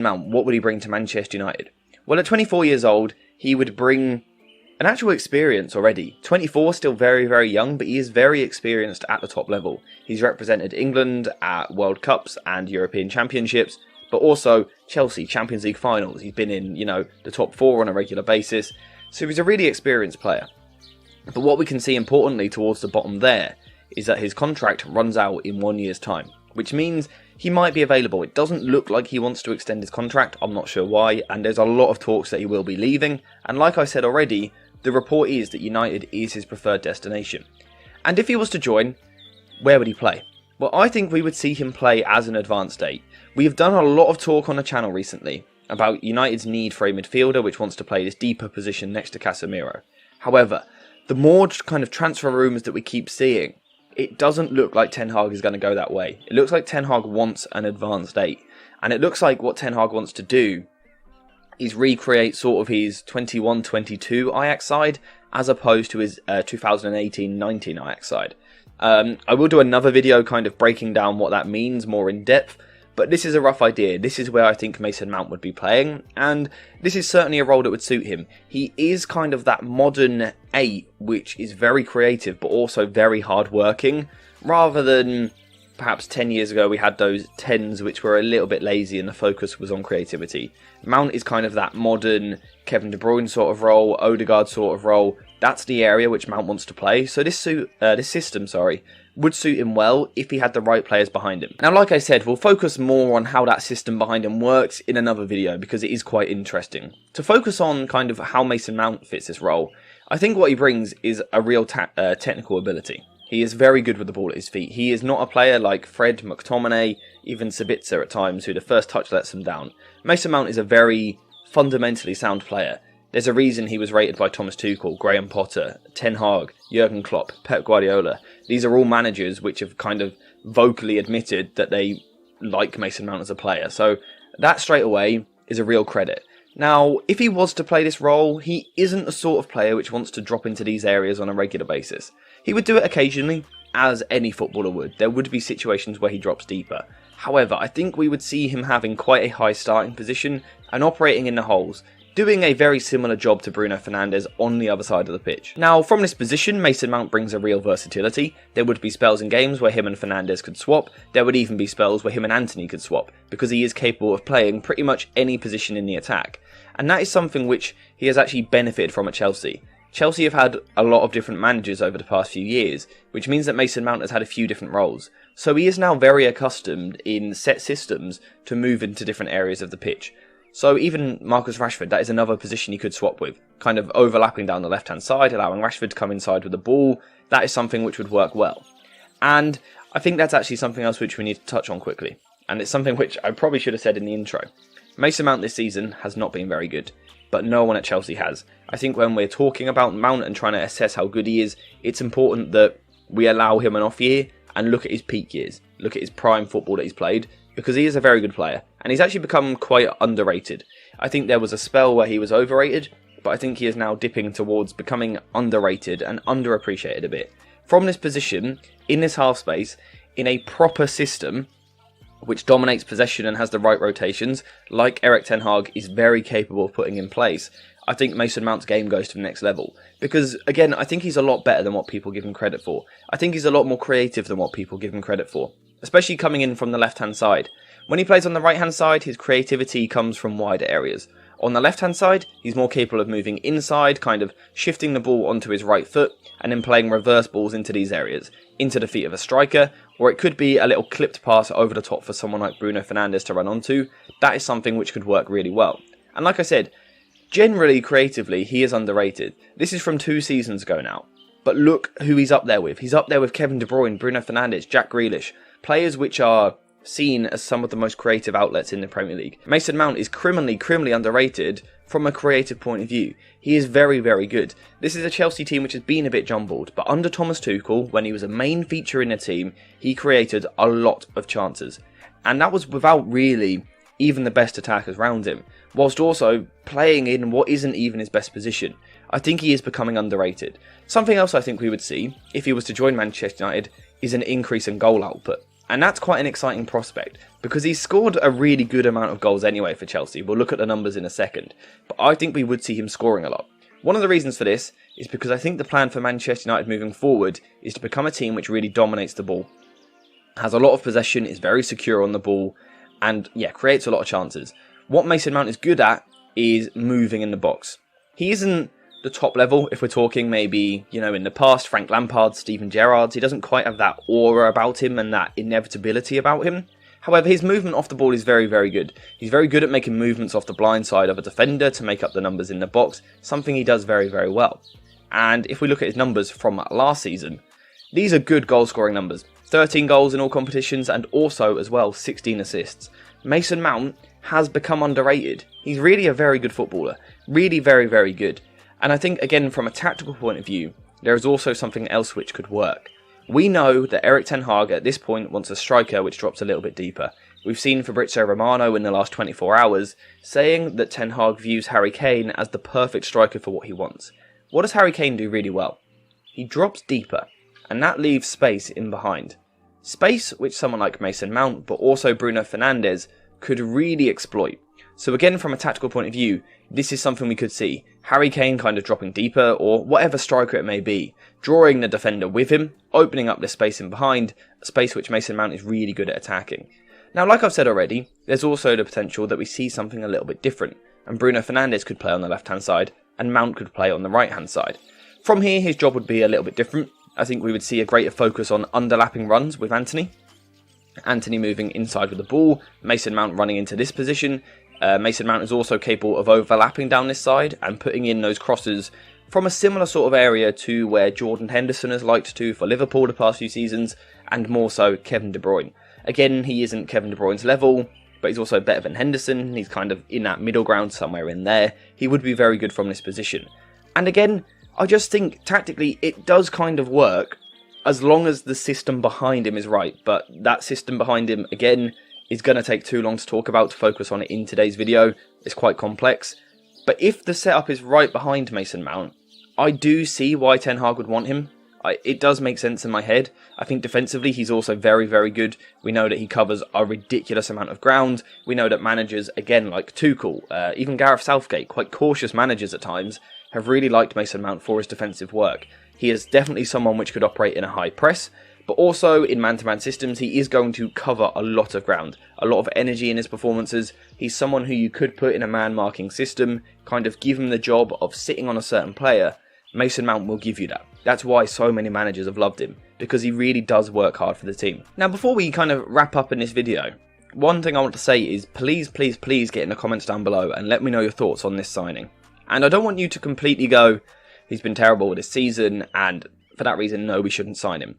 Mount, what would he bring to Manchester United? Well, at 24 years old, he would bring an actual experience already. 24, still very, very young, but he is very experienced at the top level. He's represented England at World Cups and European Championships, but also Chelsea, Champions League finals. He's been in, the top 4 on a regular basis. So he's a really experienced player. But what we can see importantly towards the bottom there is that his contract runs out in 1 year's time, which means he might be available. It doesn't look like he wants to extend his contract. I'm not sure why, and there's a lot of talks that he will be leaving. And like I said already, the report is that United is his preferred destination. And if he was to join, where would he play? Well, I think we would see him play as an advanced 8. We have done a lot of talk on the channel recently about United's need for a midfielder which wants to play this deeper position next to Casemiro. However, the more kind of transfer rumours that we keep seeing, it doesn't look like Ten Hag is going to go that way. It looks like Ten Hag wants an advanced 8. And it looks like what Ten Hag wants to do is recreate sort of his 21-22 Ajax side as opposed to his 2018-19 Ajax side. I will do another video kind of breaking down what that means more in depth, but this is a rough idea. This is where I think Mason Mount would be playing, and this is certainly a role that would suit him. He is kind of that modern 8, which is very creative but also very hard-working, rather than perhaps 10 years ago we had those 10s which were a little bit lazy and the focus was on creativity. Mount is kind of that modern Kevin De Bruyne sort of role, Odegaard sort of role. That's the area which Mount wants to play. So this system would suit him well if he had the right players behind him. Now, like I said, we'll focus more on how that system behind him works in another video because it is quite interesting. To focus on kind of how Mason Mount fits this role, I think what he brings is a real technical ability. He is very good with the ball at his feet. He is not a player like Fred, McTominay, even Sabitzer at times, who the first touch lets them down. Mason Mount is a very fundamentally sound player. There's a reason he was rated by Thomas Tuchel, Graham Potter, Ten Hag, Jurgen Klopp, Pep Guardiola. These are all managers which have kind of vocally admitted that they like Mason Mount as a player. So that straight away is a real credit. Now, if he was to play this role, he isn't the sort of player which wants to drop into these areas on a regular basis. He would do it occasionally, as any footballer would. There would be situations where he drops deeper. However, I think we would see him having quite a high starting position and operating in the holes, doing a very similar job to Bruno Fernandes on the other side of the pitch. Now, from this position, Mason Mount brings a real versatility. There would be spells in games where him and Fernandes could swap. There would even be spells where him and Antony could swap, because he is capable of playing pretty much any position in the attack. And that is something which he has actually benefited from at Chelsea. Chelsea have had a lot of different managers over the past few years, which means that Mason Mount has had a few different roles. So he is now very accustomed in set systems to move into different areas of the pitch. So even Marcus Rashford, that is another position he could swap with, kind of overlapping down the left-hand side, allowing Rashford to come inside with the ball. That is something which would work well. And I think that's actually something else which we need to touch on quickly. And it's something which I probably should have said in the intro. Mason Mount this season has not been very good, but no one at Chelsea has. I think when we're talking about Mount and trying to assess how good he is, it's important that we allow him an off year and look at his peak years, look at his prime football that he's played, because he is a very good player, and he's actually become quite underrated. I think there was a spell where he was overrated, but I think he is now dipping towards becoming underrated and underappreciated a bit. From this position, in this half space, in a proper system, which dominates possession and has the right rotations, like Erik Ten Hag is very capable of putting in place, I think Mason Mount's game goes to the next level. Because, again, I think he's a lot better than what people give him credit for. I think he's a lot more creative than what people give him credit for, especially coming in from the left-hand side. When he plays on the right-hand side, his creativity comes from wider areas. On the left-hand side, he's more capable of moving inside, kind of shifting the ball onto his right foot, and then playing reverse balls into these areas, into the feet of a striker, or it could be a little clipped pass over the top for someone like Bruno Fernandes to run onto. That is something which could work really well. And like I said, generally, creatively, he is underrated. This is from 2 seasons ago now. But look who he's up there with. He's up there with Kevin De Bruyne, Bruno Fernandes, Jack Grealish. Players which are seen as some of the most creative outlets in the Premier League. Mason Mount is criminally underrated from a creative point of view. He is very, very good. This is a Chelsea team which has been a bit jumbled, but under Thomas Tuchel, when he was a main feature in the team, he created a lot of chances. And that was without really even the best attackers around him, whilst also playing in what isn't even his best position. I think he is becoming underrated. Something else I think we would see, if he was to join Manchester United, is an increase in goal output. And that's quite an exciting prospect, because he's scored a really good amount of goals anyway for Chelsea. We'll look at the numbers in a second, but I think we would see him scoring a lot. One of the reasons for this is because I think the plan for Manchester United moving forward is to become a team which really dominates the ball, has a lot of possession, is very secure on the ball, and creates a lot of chances. What Mason Mount is good at is moving in the box. He isn't the top level, if we're talking maybe, in the past, Frank Lampard, Steven Gerrard. He doesn't quite have that aura about him and that inevitability about him. However, his movement off the ball is very, very good. He's very good at making movements off the blind side of a defender to make up the numbers in the box, something he does very, very well. And if we look at his numbers from last season, these are good goal-scoring numbers. 13 goals in all competitions and also, as well, 16 assists. Mason Mount has become underrated. He's really a very good footballer. Really very, very good. And I think, again, from a tactical point of view, there is also something else which could work. We know that Erik ten Hag at this point wants a striker which drops a little bit deeper. We've seen Fabrizio Romano in the last 24 hours saying that Ten Hag views Harry Kane as the perfect striker for what he wants. What does Harry Kane do really well? He drops deeper, and that leaves space in behind. Space which someone like Mason Mount, but also Bruno Fernandes, could really exploit. So again, from a tactical point of view, this is something we could see. Harry Kane kind of dropping deeper, or whatever striker it may be, drawing the defender with him, opening up the space in behind, a space which Mason Mount is really good at attacking. Now, like I've said already, there's also the potential that we see something a little bit different, and Bruno Fernandes could play on the left-hand side, and Mount could play on the right-hand side. From here, his job would be a little bit different. I think we would see a greater focus on underlapping runs with Antony. Antony moving inside with the ball, Mason Mount running into this position. Mason Mount is also capable of overlapping down this side and putting in those crosses from a similar sort of area to where Jordan Henderson has liked to for Liverpool the past few seasons, and more so Kevin De Bruyne. Again, he isn't Kevin De Bruyne's level, but he's also better than Henderson. He's kind of in that middle ground somewhere in there. He would be very good from this position. And again, I just think tactically it does kind of work as long as the system behind him is right. But that system behind him, again, is going to take too long to talk about to focus on it in today's video. It's quite complex. But if the setup is right behind Mason Mount, I do see why Ten Hag would want him. It does make sense in my head. I think defensively he's also very, very good. We know that he covers a ridiculous amount of ground. We know that managers, again, like Tuchel, even Gareth Southgate, quite cautious managers at times, have really liked Mason Mount for his defensive work. He is definitely someone which could operate in a high press, but also in man-to-man systems he is going to cover a lot of ground, a lot of energy in his performances. He's someone who you could put in a man-marking system, kind of give him the job of sitting on a certain player. Mason Mount will give you that. That's why so many managers have loved him, because he really does work hard for the team. Now, before we kind of wrap up in this video, one thing I want to say is please, please, please get in the comments down below and let me know your thoughts on this signing. And I don't want you to completely go, he's been terrible this season, and for that reason, no, we shouldn't sign him.